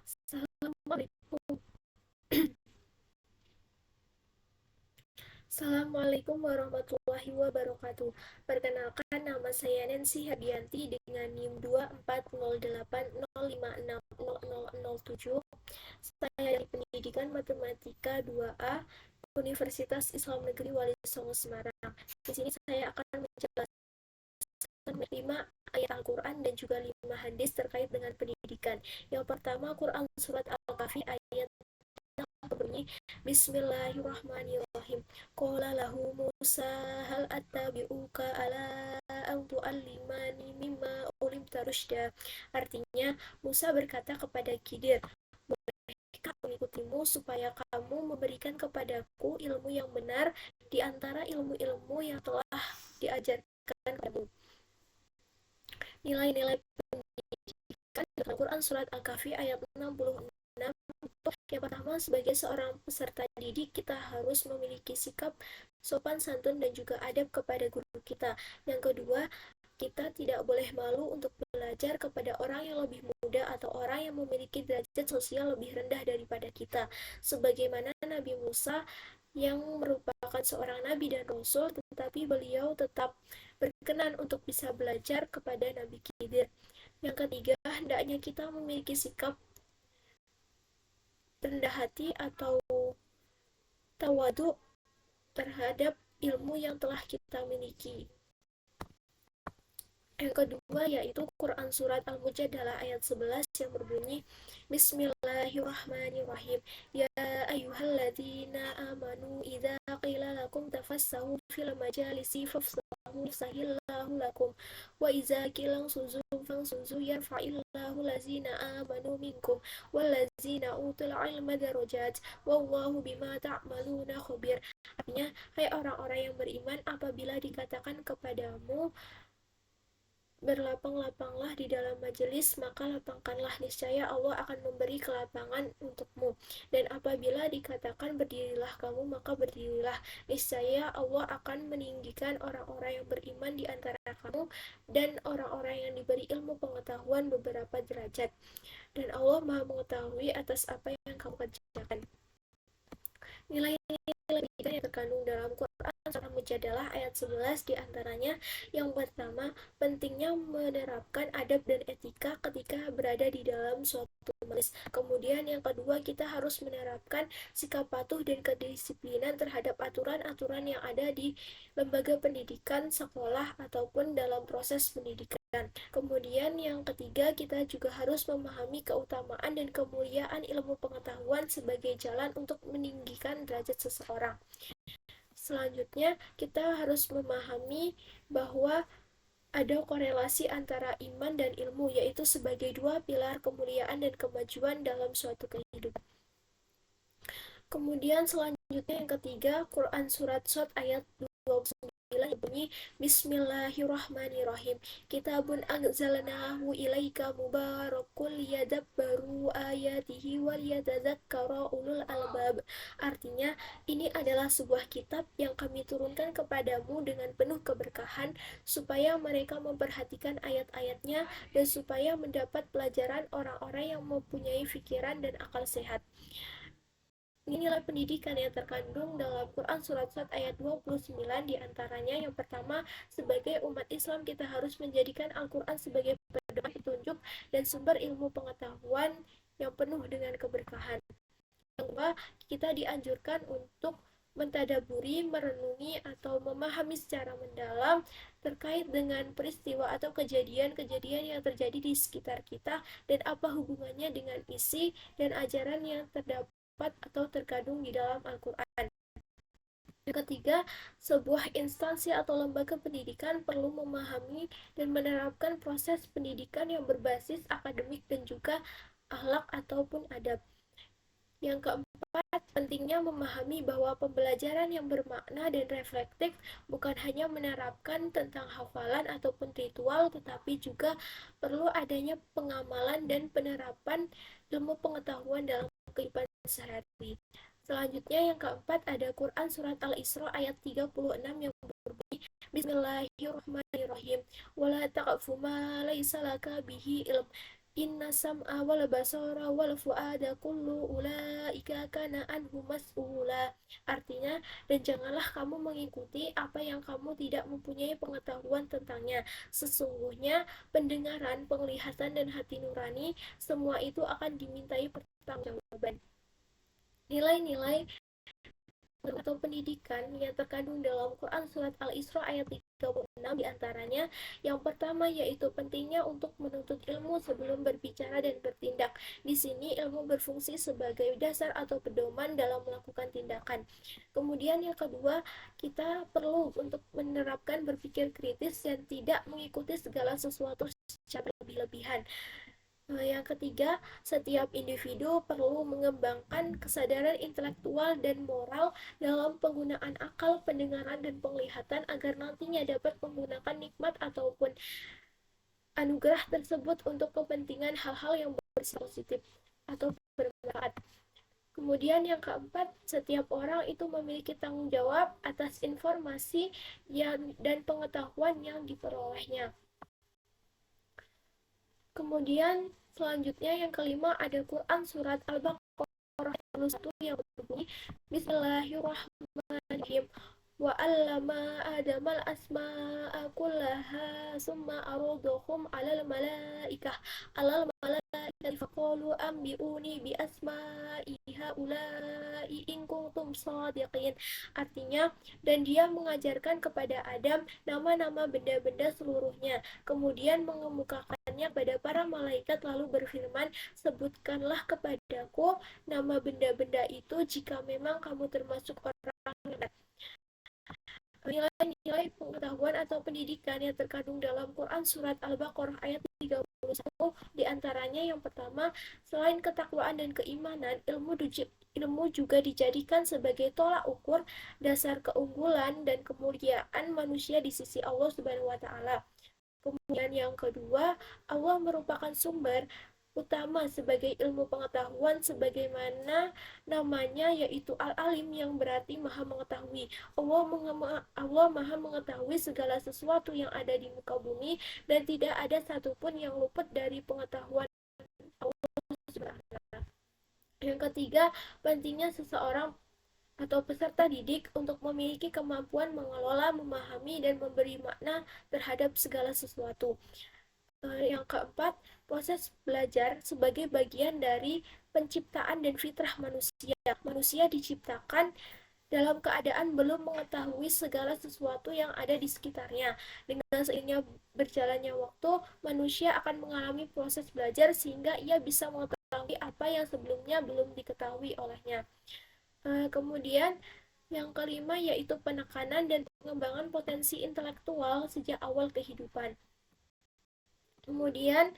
Assalamualaikum. Assalamualaikum warahmatullahi wabarakatuh. Perkenalkan, nama saya Nancy Hadianti dengan NIM 240805600007. Saya dari Pendidikan Matematika 2A Universitas Islam Negeri Wali Songo Semarang. Di sini saya akan menjelaskan 5 ayat Al-Quran dan juga 5 hadis terkait dengan pendidikan. Yang pertama, Quran Surat Al-Kahfi ayat berbunyi Bismillahirrahmanirrahim. Qala lahu Musa hal attabi'uka ala an tu'allimani mimma ulimta rusyda. Artinya, Musa berkata kepada Khidir, bolehkah mengikutimu supaya kamu memberikan kepadaku ilmu yang benar di antara ilmu-ilmu yang telah diajarkan kepadamu. Nilai-nilai pendidikan dalam Al-Quran Surat Al-Kahfi ayat 66. Yang pertama, sebagai seorang peserta didik, kita harus memiliki sikap sopan santun dan juga adab kepada guru kita. Yang kedua, kita tidak boleh malu untuk belajar kepada orang yang lebih muda atau orang yang memiliki derajat sosial lebih rendah daripada kita. Sebagaimana Nabi Musa yang merupakan seorang nabi dan rasul, tetapi beliau tetap berkenan untuk bisa belajar kepada Nabi Khidir. Yang ketiga, hendaknya kita memiliki sikap rendah hati atau tawadu terhadap ilmu yang telah kita miliki. Yang kedua yaitu Quran Surat Al-Mujadalah ayat 11 yang berbunyi Bismillahirrahmanirrahim. Ya ayyuhalladzina amanu idza qila lakum tafassahu fil majalisi fafsahu sahillahu lakum wa idza qila suzu fansuzu yarfa'illahu lazina amanu minkum wallazina utul ilma darajat wallahu bima ta'maluna khabir. Artinya, hai orang-orang yang beriman, apabila dikatakan kepadamu berlapang-lapanglah di dalam majelis, maka lapangkanlah, niscaya Allah akan memberi kelapangan untukmu. Dan apabila dikatakan berdirilah kamu, maka berdirilah, niscaya Allah akan meninggikan orang-orang yang beriman di antara kamu dan orang-orang yang diberi ilmu pengetahuan beberapa derajat. Dan Allah Maha mengetahui atas apa yang kamu kerjakan. Nilai-nilai yang terkandung dalam Quran Surah Mujadalah ayat 11 diantaranya yang pertama, pentingnya menerapkan adab dan etika ketika berada di dalam suatu majelis. Kemudian yang kedua, kita harus menerapkan sikap patuh dan kedisiplinan terhadap aturan-aturan yang ada di lembaga pendidikan, sekolah, ataupun dalam proses pendidikan. Kemudian yang ketiga, kita juga harus memahami keutamaan dan kemuliaan ilmu pengetahuan sebagai jalan untuk meninggikan derajat seseorang. Selanjutnya, kita harus memahami bahwa ada korelasi antara iman dan ilmu, yaitu sebagai dua pilar kemuliaan dan kemajuan dalam suatu kehidupan. Kemudian selanjutnya yang ketiga, Quran Surat Sot ayat 29 bunyi Bismillahirrahmanirrahim. Kitabun anzalnahu ilaika mubarakul yadabbaru ayatihi wal yatadzakkara ulul albab. Artinya, ini adalah sebuah kitab yang kami turunkan kepadamu dengan penuh keberkahan supaya mereka memperhatikan ayat-ayatnya dan supaya mendapat pelajaran orang-orang yang mempunyai pikiran dan akal sehat. Ini nilai pendidikan yang terkandung dalam Quran Surat Sad ayat 29 diantaranya yang pertama, sebagai umat Islam kita harus menjadikan Al-Quran sebagai pedoman petunjuk dan sumber ilmu pengetahuan yang penuh dengan keberkahan. Yang kedua, kita dianjurkan untuk mentadaburi, merenungi, atau memahami secara mendalam terkait dengan peristiwa atau kejadian-kejadian yang terjadi di sekitar kita dan apa hubungannya dengan isi dan ajaran yang terdapat atau terkandung di dalam Al-Quran. Yang ketiga, sebuah instansi atau lembaga pendidikan perlu memahami dan menerapkan proses pendidikan yang berbasis akademik dan juga akhlak ataupun adab. Yang keempat, pentingnya memahami bahwa pembelajaran yang bermakna dan reflektif bukan hanya menerapkan tentang hafalan ataupun ritual, tetapi juga perlu adanya pengamalan dan penerapan ilmu pengetahuan dalam kehidupan sehari-hari. Selanjutnya yang keempat ada Quran Surat Al-Isra ayat 36 yang berbunyi Bismillahirrahmanirrahim. Wala taqfu ma laisa laka bihi ilm. Inna sam'a wal basara wal fu'ada kullu ulaika kana anhu mas'ula. Artinya, dan janganlah kamu mengikuti apa yang kamu tidak mempunyai pengetahuan tentangnya. Sesungguhnya pendengaran, penglihatan, dan hati nurani, semua itu akan dimintai pertanggungjawaban. Nilai-nilai atau pendidikan yang terkandung dalam Quran Surat Al-Isra ayat 36 diantaranya, yang pertama yaitu pentingnya untuk menuntut ilmu sebelum berbicara dan bertindak. Di sini ilmu berfungsi sebagai dasar atau pedoman dalam melakukan tindakan. Kemudian yang kedua, kita perlu untuk menerapkan berpikir kritis dan tidak mengikuti segala sesuatu secara berlebih-lebihan. Yang ketiga, setiap individu perlu mengembangkan kesadaran intelektual dan moral dalam penggunaan akal, pendengaran, dan penglihatan agar nantinya dapat menggunakan nikmat ataupun anugerah tersebut untuk kepentingan hal-hal yang bersifat positif atau bermanfaat. Kemudian yang keempat, setiap orang itu memiliki tanggung jawab atas informasi dan pengetahuan yang diperolehnya. Kemudian selanjutnya yang kelima ada Quran Surat Al-Baqarah 1 yang berbunyi Bismillahirrahmanirrahim wa 'allama adamal asma'a kullaha summa aradahum 'alal malaikah faqalu ambi'uni bi asma'i haula'i in kuntum shadiqin. Artinya, dan dia mengajarkan kepada Adam nama-nama benda-benda seluruhnya, kemudian mengemukakannya pada para malaikat lalu berfirman, sebutkanlah kepadaku nama benda-benda itu jika memang kamu termasuk orang yang benar. Nilai-nilai pengetahuan atau pendidikan yang terkandung dalam Quran Surat Al-Baqarah ayat 31 diantaranya yang pertama, selain ketakwaan dan keimanan, ilmu juga dijadikan sebagai tolak ukur dasar keunggulan dan kemuliaan manusia di sisi Allah Subhanahu wa taala. Kemudian yang kedua, Allah merupakan sumber utama sebagai ilmu pengetahuan sebagaimana namanya yaitu Al-Alim yang berarti Maha Mengetahui. Allah Maha Mengetahui segala sesuatu yang ada di muka bumi dan tidak ada satupun yang luput dari pengetahuan Allah Subhanahu wa taala. Yang ketiga, pentingnya seseorang atau peserta didik untuk memiliki kemampuan mengelola, memahami, dan memberi makna terhadap segala sesuatu. Yang keempat, proses belajar sebagai bagian dari penciptaan dan fitrah manusia. Manusia diciptakan dalam keadaan belum mengetahui segala sesuatu yang ada di sekitarnya. Dengan seiringnya berjalannya waktu, manusia akan mengalami proses belajar sehingga ia bisa mengetahui apa yang sebelumnya belum diketahui olehnya. Kemudian yang kelima yaitu penekanan dan pengembangan potensi intelektual sejak awal kehidupan. Kemudian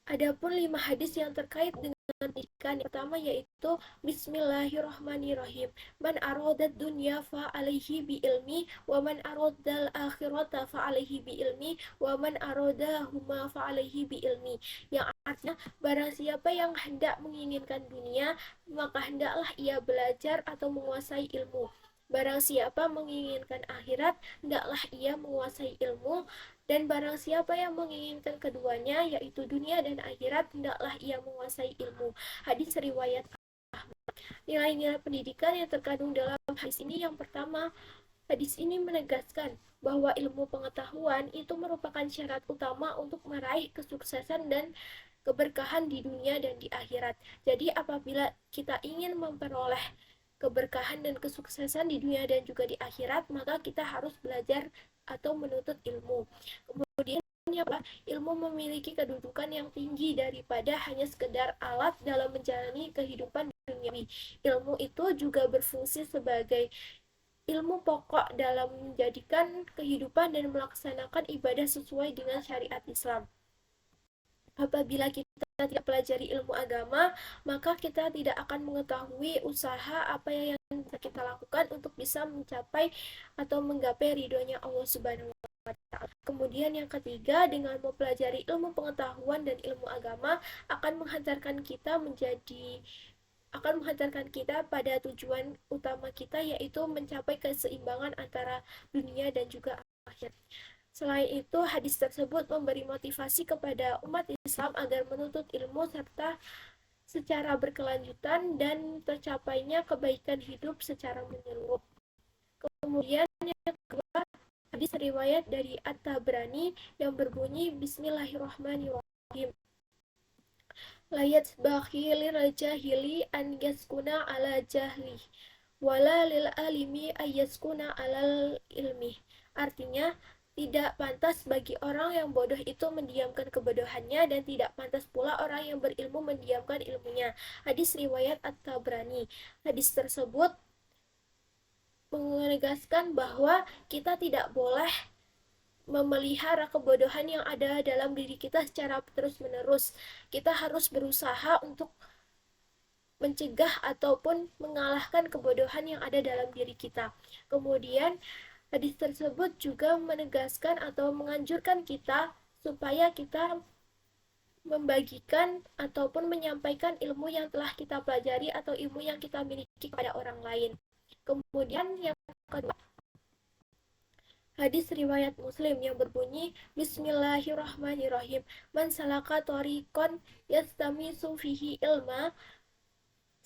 adapun 5 hadis yang terkait dengan pendidikan, yang pertama yaitu Bismillahirrahmanirrahim. Man aradad dunya fa alaihi bi ilmi wa man aradal akhirata fa alaihi bi ilmi wa man aradahuma fa alaihi bi ilmi. Yang artinya, barang siapa yang hendak menginginkan dunia, maka hendaklah ia belajar atau menguasai ilmu. Barang siapa menginginkan akhirat, hendaklah ia menguasai ilmu. Dan barang siapa yang menginginkan keduanya, yaitu dunia dan akhirat, hendaklah ia menguasai ilmu. Hadis riwayat Ahmad. Nilai-nilai pendidikan yang terkandung dalam hadis ini, yang pertama, hadis ini menegaskan bahwa ilmu pengetahuan itu merupakan syarat utama untuk meraih kesuksesan dan keberkahan di dunia dan di akhirat. Jadi apabila kita ingin memperoleh keberkahan dan kesuksesan di dunia dan juga di akhirat, maka kita harus belajar atau menuntut ilmu. Kemudian ilmu memiliki kedudukan yang tinggi daripada hanya sekedar alat dalam menjalani kehidupan duniawi. Ilmu itu juga berfungsi sebagai ilmu pokok dalam menjadikan kehidupan dan melaksanakan ibadah sesuai dengan syariat Islam. Apabila kita tidak pelajari ilmu agama, maka kita tidak akan mengetahui usaha apa yang bisa kita lakukan untuk bisa mencapai atau menggapai ridhonya Allah Subhanahu wa taala. Kemudian yang ketiga, dengan mempelajari ilmu pengetahuan dan ilmu agama akan menghantarkan kita pada tujuan utama kita, yaitu mencapai keseimbangan antara dunia dan juga akhirat. Selain itu, hadis tersebut memberi motivasi kepada umat Islam agar menuntut ilmu serta secara berkelanjutan dan tercapainya kebaikan hidup secara menyeluruh. Kemudian yang kedua, hadis riwayat dari At-Tabrani yang berbunyi Bismillahirrahmanirrahim. Layat bakhili rajahili an yaskuna ala jahli wala lil alimi ayaskuna alal ilmi. Artinya, tidak pantas bagi orang yang bodoh itu mendiamkan kebodohannya dan tidak pantas pula orang yang berilmu mendiamkan ilmunya. Hadis riwayat At-Tabrani. Hadis tersebut menegaskan bahwa kita tidak boleh memelihara kebodohan yang ada dalam diri kita secara terus-menerus. Kita harus berusaha untuk mencegah ataupun mengalahkan kebodohan yang ada dalam diri kita. Kemudian, hadis tersebut juga menegaskan atau menganjurkan kita supaya kita membagikan ataupun menyampaikan ilmu yang telah kita pelajari atau ilmu yang kita miliki kepada orang lain. Kemudian yang kedua, hadis riwayat Muslim yang berbunyi Bismillahirrahmanirrahim. Man salaka tariqan yastamisu fihi ilma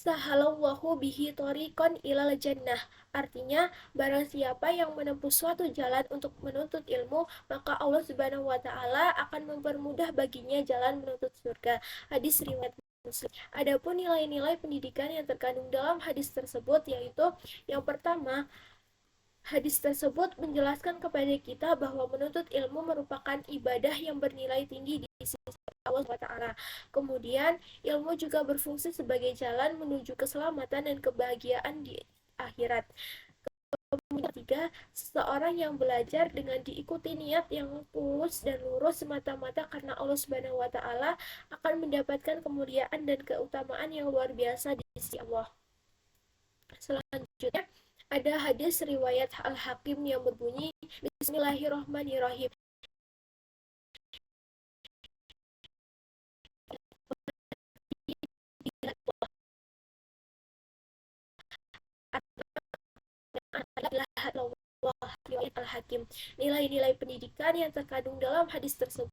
sahalallahu bihi tariqan ilal jannah. Artinya, barang siapa yang menempuh suatu jalan untuk menuntut ilmu, maka Allah Subhanahu wa taala akan mempermudah baginya jalan menuntut surga. Hadis riwayat Muslim. Adapun nilai-nilai pendidikan yang terkandung dalam hadis tersebut yaitu yang pertama, hadis tersebut menjelaskan kepada kita bahwa menuntut ilmu merupakan ibadah yang bernilai tinggi di sisi Allah SWT. Kemudian, ilmu juga berfungsi sebagai jalan menuju keselamatan dan kebahagiaan di akhirat. Kemudian ketiga, seseorang yang belajar dengan diikuti niat yang tulus dan lurus semata-mata karena Allah Subhanahu wa taala akan mendapatkan kemuliaan dan keutamaan yang luar biasa di sisi Allah. Selanjutnya, ada hadis riwayat Al-Hakim yang berbunyi Bismillahirrahmanirrahim. Al-Hakim. Nilai-nilai pendidikan yang terkandung dalam hadis tersebut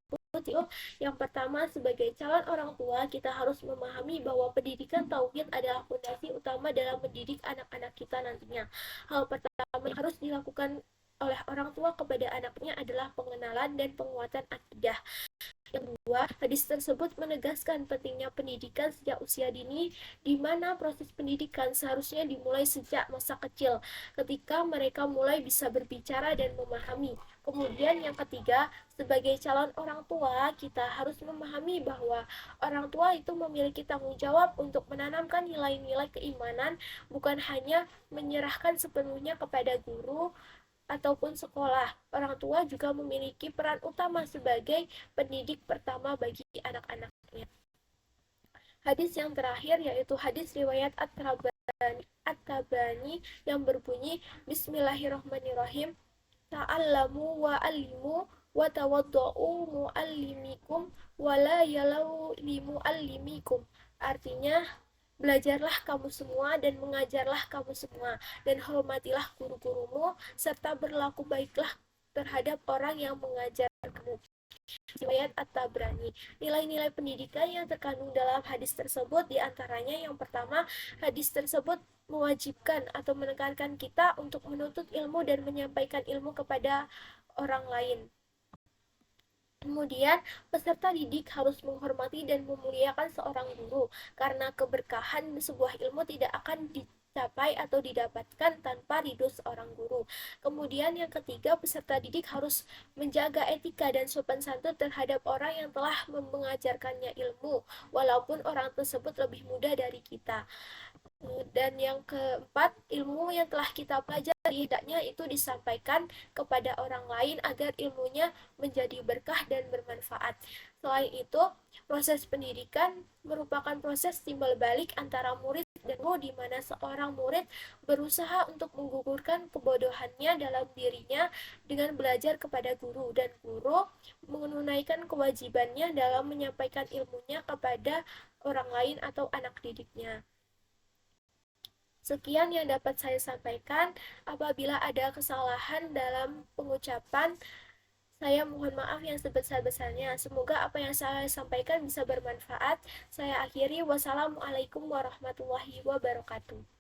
yang pertama, sebagai calon orang tua, kita harus memahami bahwa pendidikan tauhid adalah fondasi utama dalam mendidik anak-anak kita nantinya. Hal pertama yang harus dilakukan oleh orang tua kepada anaknya adalah pengenalan dan penguatan akidah. Yang kedua, hadis tersebut menegaskan pentingnya pendidikan sejak usia dini, di mana proses pendidikan seharusnya dimulai sejak masa kecil, ketika mereka mulai bisa berbicara dan memahami. Kemudian yang ketiga, sebagai calon orang tua, kita harus memahami bahwa orang tua itu memiliki tanggung jawab untuk menanamkan nilai-nilai keimanan, bukan hanya menyerahkan sepenuhnya kepada guru ataupun sekolah. Orang tua juga memiliki peran utama sebagai pendidik pertama bagi anak-anaknya. Hadis yang terakhir yaitu hadis riwayat At-Tabrani yang berbunyi Bismillahirrahmanirrahim. Ta'allamu wa alimu wa tawaddu'u mu'allimikum wa la yalau limu'allimikum. Artinya, belajarlah kamu semua dan mengajarlah kamu semua, dan hormatilah guru-gurumu, serta berlaku baiklah terhadap orang yang mengajar kamu. Riwayat At-Tabrani. Nilai-nilai pendidikan yang terkandung dalam hadis tersebut diantaranya yang pertama, hadis tersebut mewajibkan atau menekankan kita untuk menuntut ilmu dan menyampaikan ilmu kepada orang lain. Kemudian, peserta didik harus menghormati dan memuliakan seorang guru, karena keberkahan sebuah ilmu tidak akan dicapai atau didapatkan tanpa ridho seorang guru. Kemudian yang ketiga, peserta didik harus menjaga etika dan sopan santun terhadap orang yang telah mengajarkannya ilmu, walaupun orang tersebut lebih muda dari kita. Dan yang keempat, ilmu yang telah kita pelajari hendaknya itu disampaikan kepada orang lain agar ilmunya menjadi berkah dan bermanfaat. Selain itu, proses pendidikan merupakan proses timbal balik antara murid dan guru, di mana seorang murid berusaha untuk menggugurkan kebodohannya dalam dirinya dengan belajar kepada guru, dan guru menunaikan kewajibannya dalam menyampaikan ilmunya kepada orang lain atau anak didiknya. Sekian yang dapat saya sampaikan. Apabila ada kesalahan dalam pengucapan, Saya mohon maaf yang sebesar-besarnya. Semoga apa yang saya sampaikan bisa bermanfaat. Saya akhiri. Wassalamualaikum warahmatullahi wabarakatuh.